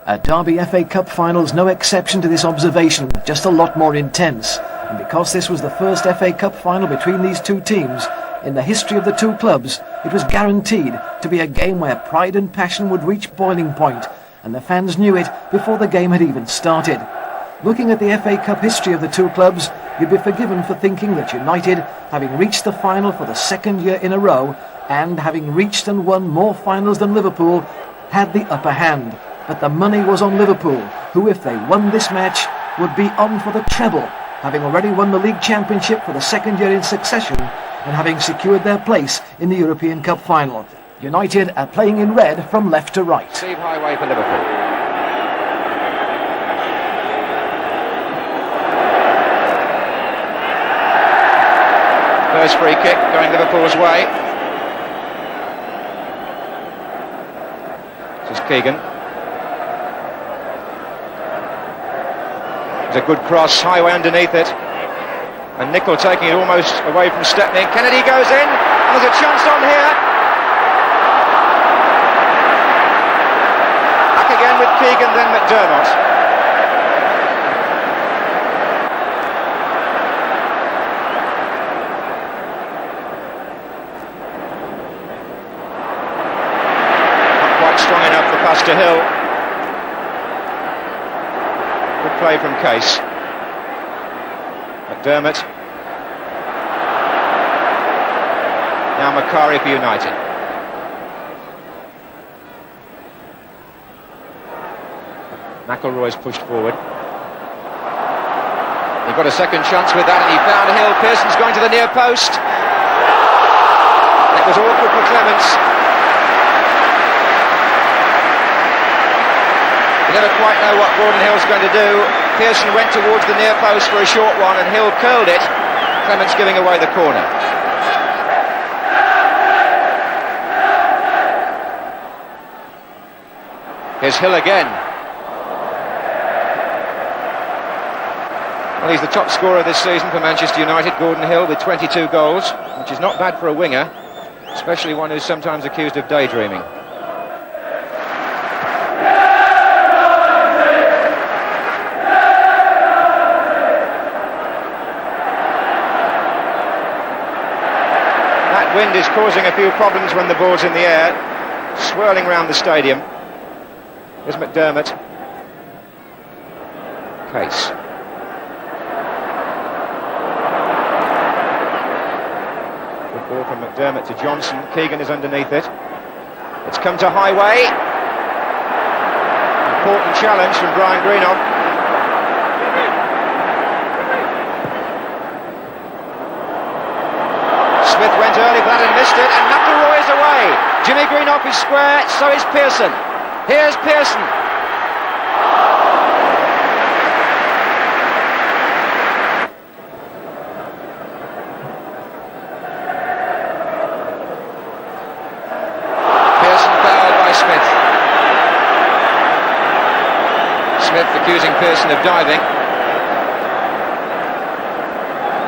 A Derby FA Cup final's no exception to this observation, just a lot more intense. And because this was the first FA Cup final between these two teams, in the history of the two clubs, it was guaranteed to be a game where pride and passion would reach boiling point, and the fans knew it before the game had even started. Looking at the FA Cup history of the two clubs, you'd be forgiven for thinking that United, having reached the final for the second year in a row, and having reached and won more finals than Liverpool, had the upper hand. But the money was on Liverpool, who, if they won this match, would be on for the treble, having already won the League Championship for the second year in succession and having secured their place in the European Cup final. United are playing in red from left to right. Steve Highway for Liverpool. First free kick going Liverpool's way. This is Keegan. It's a good cross, Highway underneath it. And Nicol taking it almost away from Stepney. Kennedy goes in, and there's a chance on here. Back again with Keegan, then McDermott. Not quite strong enough for pass to Hill. Good play from Case. McDermott. Now Macari for United. McElroy's pushed forward. He got a second chance with that and he found Hill. Pearson's going to the near post. That was awkward for Clements. You never quite know what Gordon Hill's going to do. Pearson went towards the near post for a short one and Hill curled it. Clements giving away the corner. Here's Hill again. Well, he's the top scorer this season for Manchester United, Gordon Hill, with 22 goals, which is not bad for a winger, especially one who's sometimes accused of daydreaming. Wind is causing a few problems when the ball's in the air, swirling around the stadium. Here's McDermott. Case. Good ball from McDermott to Johnson. Keegan is underneath it. It's come to Highway. Important challenge from Brian Greenough. Smith went early for that and missed it, and McElroy is away. Jimmy Greenough is square, so is Pearson. Here's Pearson. Pearson fouled by Smith. Smith accusing Pearson of diving.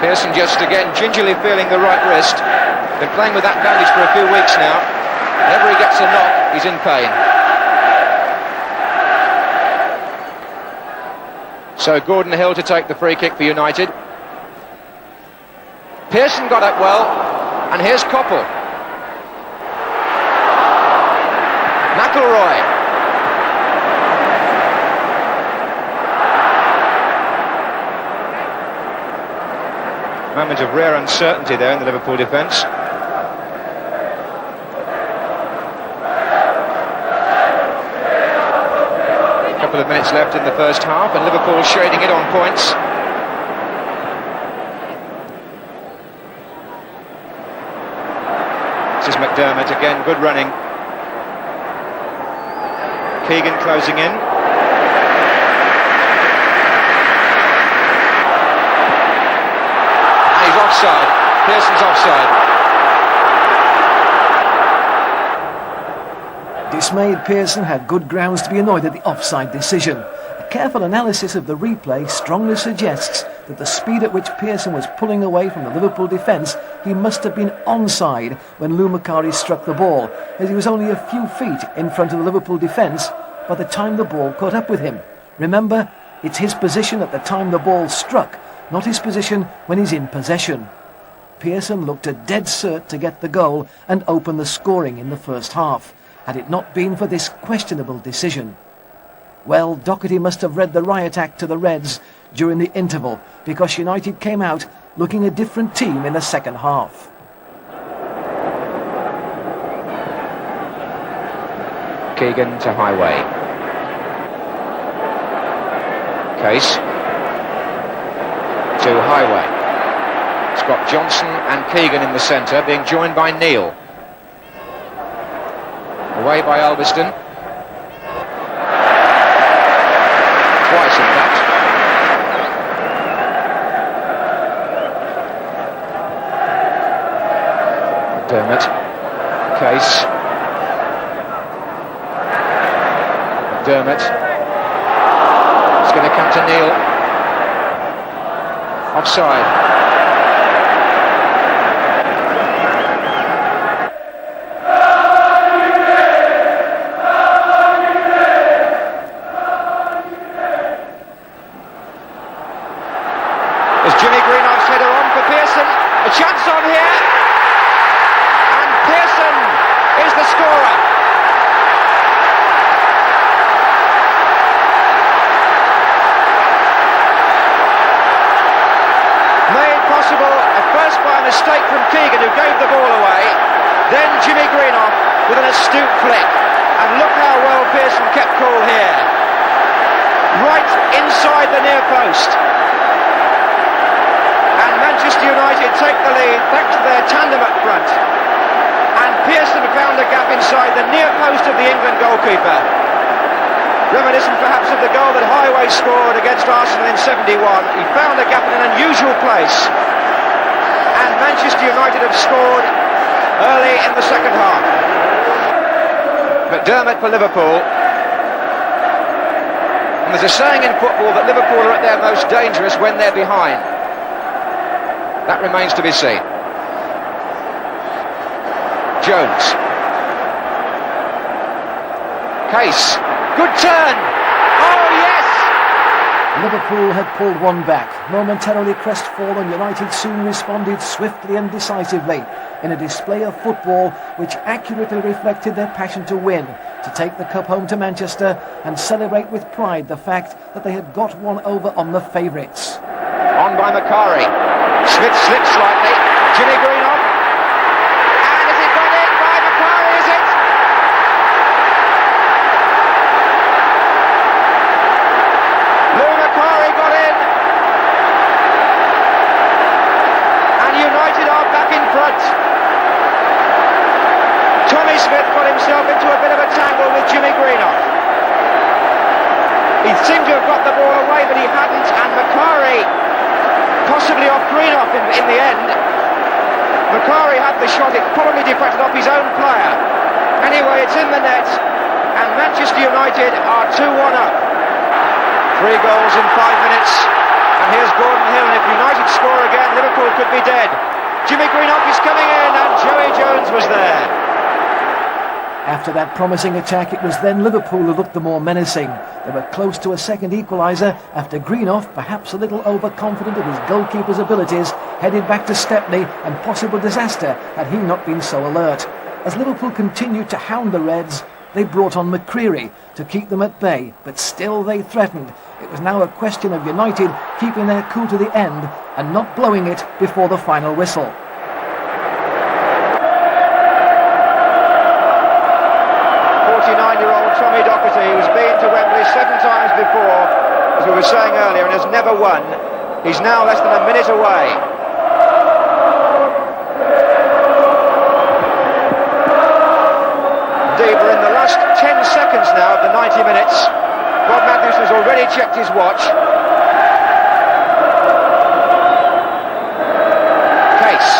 Pearson just again gingerly feeling the right wrist. Been playing with that bandage for a few weeks now. Whenever he gets a knock, he's in pain. So Gordon Hill to take the free kick for United. Pearson got up well, and here's Koppel. McElroy. Moment of rare uncertainty there in the Liverpool defence. A couple of minutes left in the first half and Liverpool shading it on points. This is McDermott again, good running. Keegan closing in. Offside. Pearson's offside. Dismayed Pearson had good grounds to be annoyed at the offside decision. A careful analysis of the replay strongly suggests that the speed at which Pearson was pulling away from the Liverpool defence, he must have been onside when Lou Macari struck the ball, as he was only a few feet in front of the Liverpool defence by the time the ball caught up with him. Remember, it's his position at the time the ball struck, not his position when he's in possession. Pearson looked a dead cert to get the goal and open the scoring in the first half, had it not been for this questionable decision. Well, Doherty must have read the riot act to the Reds during the interval, because United came out looking a different team in the second half. Keegan to Highway. Case to Highway. It's got Johnson and Keegan in the centre, being joined by Neil. Away by Ulverston. Twice, in fact. Dermot. Case. Dermot. It's going to come to Neil. Offside. There's Jimmy Greenoff's header on for Pearson. A chance on here. And Pearson is the scorer. Made possible at first by a mistake from Keegan, who gave the ball away. Then Jimmy Greenoff with an astute flick. And look how well Pearson kept cool here. Right inside the near post. Manchester United take the lead thanks to their tandem up front, and Pearson found a gap inside the near post of the England goalkeeper, reminiscent perhaps of the goal that Highway scored against Arsenal in 71. He found a gap in an unusual place, and Manchester United have scored early in the second half. McDermott for Liverpool, and there's a saying in football that Liverpool are at their most dangerous when they're behind. That remains to be seen. Jones. Case. Good turn. Oh, yes! Liverpool had pulled one back. Momentarily crestfallen, United soon responded swiftly and decisively in a display of football which accurately reflected their passion to win, to take the cup home to Manchester and celebrate with pride the fact that they had got one over on the favourites. On by Macari. Smith slips slightly. Jimmy Greenoff. And is it gone in by Macari, is it? Lou Macari got in. And United are back in front. Tommy Smith got himself into a bit of a tangle with Jimmy Greenoff. He seemed to have got the ball away, but he hadn't, and Macari possibly off Greenoff in the end. Macari had the shot, it probably deflected off his own player. Anyway, it's in the net, and Manchester United are 2-1 up. 3 goals in 5 minutes, and here's Gordon Hill, and if United score again, Liverpool could be dead. Jimmy Greenoff is coming in, and Joey Jones was there. After that promising attack, it was then Liverpool who looked the more menacing. They were close to a second equaliser after Greenoff, perhaps a little overconfident of his goalkeeper's abilities, headed back to Stepney and possible disaster had he not been so alert. As Liverpool continued to hound the Reds, they brought on McCreary to keep them at bay, but still they threatened. It was now a question of United keeping their cool to the end and not blowing it before the final whistle. 49-year-old Tommy Doherty, who's been to Wembley 7 times before, as we were saying earlier, and has never won. He's now less than a minute away. Indeed, we're in the last 10 seconds now of the 90 minutes. Bob Matthews has already checked his watch. Case.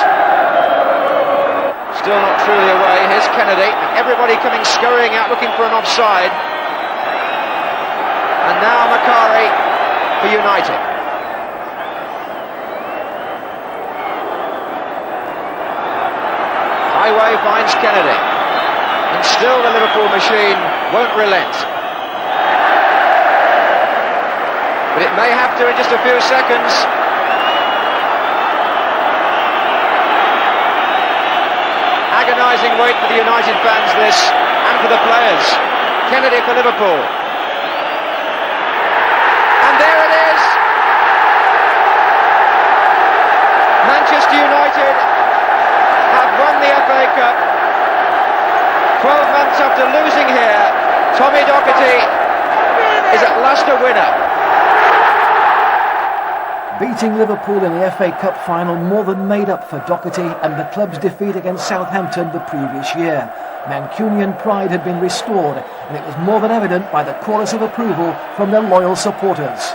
Still not truly away. Here's Kennedy, and everybody coming scurrying out looking for an offside. And now Macari for United. Highway finds Kennedy. And still the Liverpool machine won't relent. but it may have to in just a few seconds. Agonising wait for the United fans, this, and for the players. Kennedy for Liverpool. And there it is! Manchester United have won the FA Cup. 12 months after losing here, Tommy Docherty is at last a winner. Beating Liverpool in the FA Cup final more than made up for Docherty and the club's defeat against Southampton the previous year. Mancunian pride had been restored, and it was more than evident by the chorus of approval from their loyal supporters.